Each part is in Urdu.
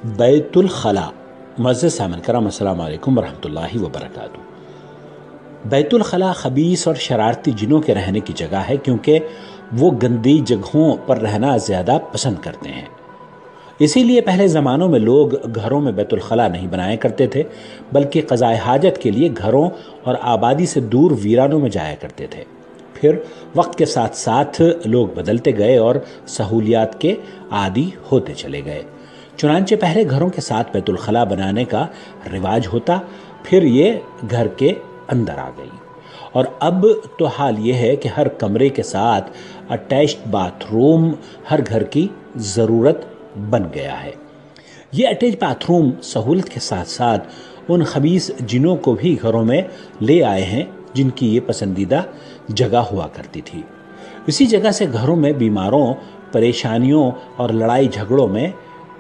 بیت الخلا۔ معزز سامعین کرام، السلام علیکم ورحمۃ اللہ وبرکاتہ۔ بیت الخلا خبیث اور شرارتی جنوں کے رہنے کی جگہ ہے، کیونکہ وہ گندی جگہوں پر رہنا زیادہ پسند کرتے ہیں۔ اسی لیے پہلے زمانوں میں لوگ گھروں میں بیت الخلا نہیں بنایا کرتے تھے، بلکہ قضاء حاجت کے لیے گھروں اور آبادی سے دور ویرانوں میں جایا کرتے تھے۔ پھر وقت کے ساتھ ساتھ لوگ بدلتے گئے اور سہولیات کے عادی ہوتے چلے گئے، چنانچہ پہلے گھروں کے ساتھ بیت الخلا بنانے کا رواج ہوتا، پھر یہ گھر کے اندر آ گئی، اور اب تو حال یہ ہے کہ ہر کمرے کے ساتھ اٹیچڈ باتھ روم ہر گھر کی ضرورت بن گیا ہے۔ یہ اٹیچ باتھ روم سہولت کے ساتھ ساتھ ان خبیث جنوں کو بھی گھروں میں لے آئے ہیں جن کی یہ پسندیدہ جگہ ہوا کرتی تھی۔ اسی جگہ سے گھروں میں بیماروں، پریشانیوں اور لڑائی جھگڑوں میں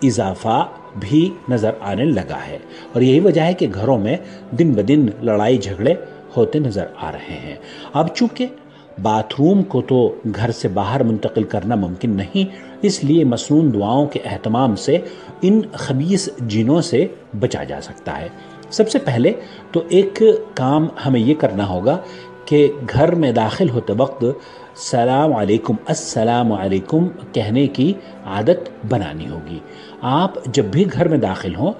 اضافہ بھی نظر آنے لگا ہے، اور یہی وجہ ہے کہ گھروں میں دن بدن لڑائی جھگڑے ہوتے نظر آ رہے ہیں۔ اب چونکہ باتھ روم کو تو گھر سے باہر منتقل کرنا ممکن نہیں، اس لیے مسنون دعاؤں کے اہتمام سے ان خبیث جنوں سے بچا جا سکتا ہے۔ سب سے پہلے تو ایک کام ہمیں یہ کرنا ہوگا کہ گھر میں داخل ہوتے وقت السلام علیکم کہنے کی عادت بنانی ہوگی۔ آپ جب بھی گھر میں داخل ہوں،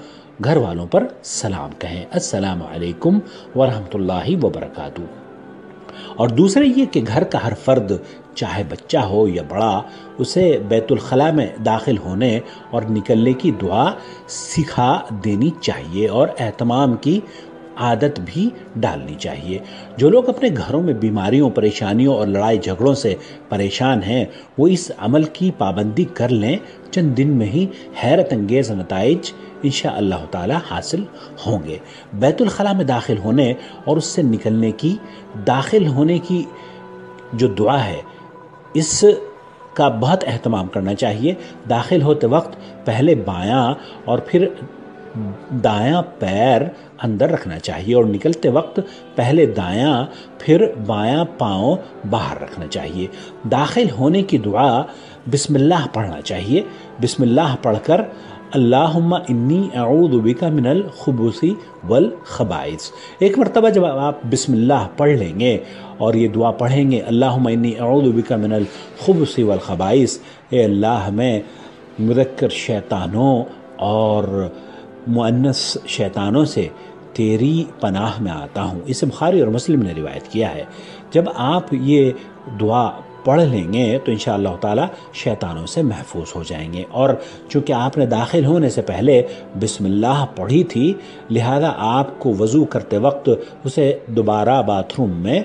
گھر والوں پر سلام کہیں، السلام علیکم ورحمۃ اللہ وبرکاتہ۔ اور دوسرے یہ کہ گھر کا ہر فرد، چاہے بچہ ہو یا بڑا، اسے بیت الخلا میں داخل ہونے اور نکلنے کی دعا سکھا دینی چاہیے، اور اہتمام کی عادت بھی ڈالنی چاہیے۔ جو لوگ اپنے گھروں میں بیماریوں، پریشانیوں اور لڑائی جھگڑوں سے پریشان ہیں، وہ اس عمل کی پابندی کر لیں، چند دن میں ہی حیرت انگیز نتائج انشاءاللہ تعالی حاصل ہوں گے۔ بیت الخلا میں داخل ہونے اور اس سے نکلنے کی، داخل ہونے کی جو دعا ہے، اس کا بہت اہتمام کرنا چاہیے۔ داخل ہوتے وقت پہلے بایاں اور پھر دایاں پیر اندر رکھنا چاہیے، اور نکلتے وقت پہلے دایاں پھر بایاں پاؤں باہر رکھنا چاہیے۔ داخل ہونے کی دعا بسم اللہ پڑھنا چاہیے۔ بسم اللہ پڑھ کر اللہم انی اعوذ بک من الخبث والخبائث، ایک مرتبہ جب آپ بسم اللہ پڑھ لیں گے اور یہ دعا پڑھیں گے، اللہم انی اعوذ بک من الخبث والخبائث، اے اللہ میں مذکر شیطانوں اور مؤنث شیطانوں سے تیری پناہ میں آتا ہوں۔ اسے بخاری اور مسلم نے روایت کیا ہے۔ جب آپ یہ دعا پڑھ لیں گے تو انشاءاللہ تعالی شیطانوں سے محفوظ ہو جائیں گے، اور چونکہ آپ نے داخل ہونے سے پہلے بسم اللہ پڑھی تھی، لہذا آپ کو وضو کرتے وقت اسے دوبارہ باتھ روم میں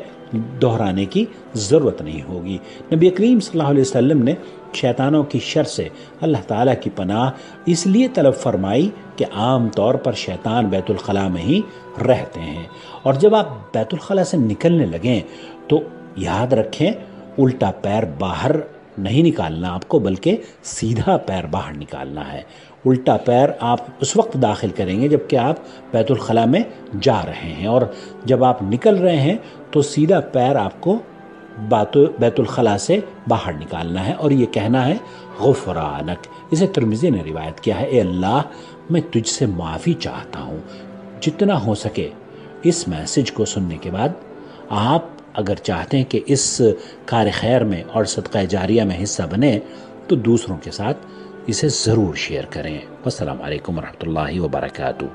دہرانے کی ضرورت نہیں ہوگی۔ نبی کریم صلی اللہ علیہ وسلم نے شیطانوں کی شر سے اللہ تعالیٰ کی پناہ اس لیے طلب فرمائی کہ عام طور پر شیطان بیت الخلا میں ہی رہتے ہیں، اور جب آپ بیت الخلا سے نکلنے لگیں تو یاد رکھیں الٹا پیر باہر نہیں نکالنا آپ کو، بلکہ سیدھا پیر باہر نکالنا ہے۔ الٹا پیر آپ اس وقت داخل کریں گے جب کہ آپ بیت الخلا میں جا رہے ہیں، اور جب آپ نکل رہے ہیں تو سیدھا پیر آپ کو بیت الخلا سے باہر نکالنا ہے، اور یہ کہنا ہے غفرانک۔ اسے ترمذی نے روایت کیا ہے، اے اللہ میں تجھ سے معافی چاہتا ہوں۔ جتنا ہو سکے اس میسج کو سننے کے بعد آپ اگر چاہتے ہیں کہ اس کار خیر میں اور صدقہ جاریہ میں حصہ بنیں تو دوسروں کے ساتھ اسے ضرور شیئر کریں۔ والسلام علیکم ورحمۃ اللہ وبرکاتہ۔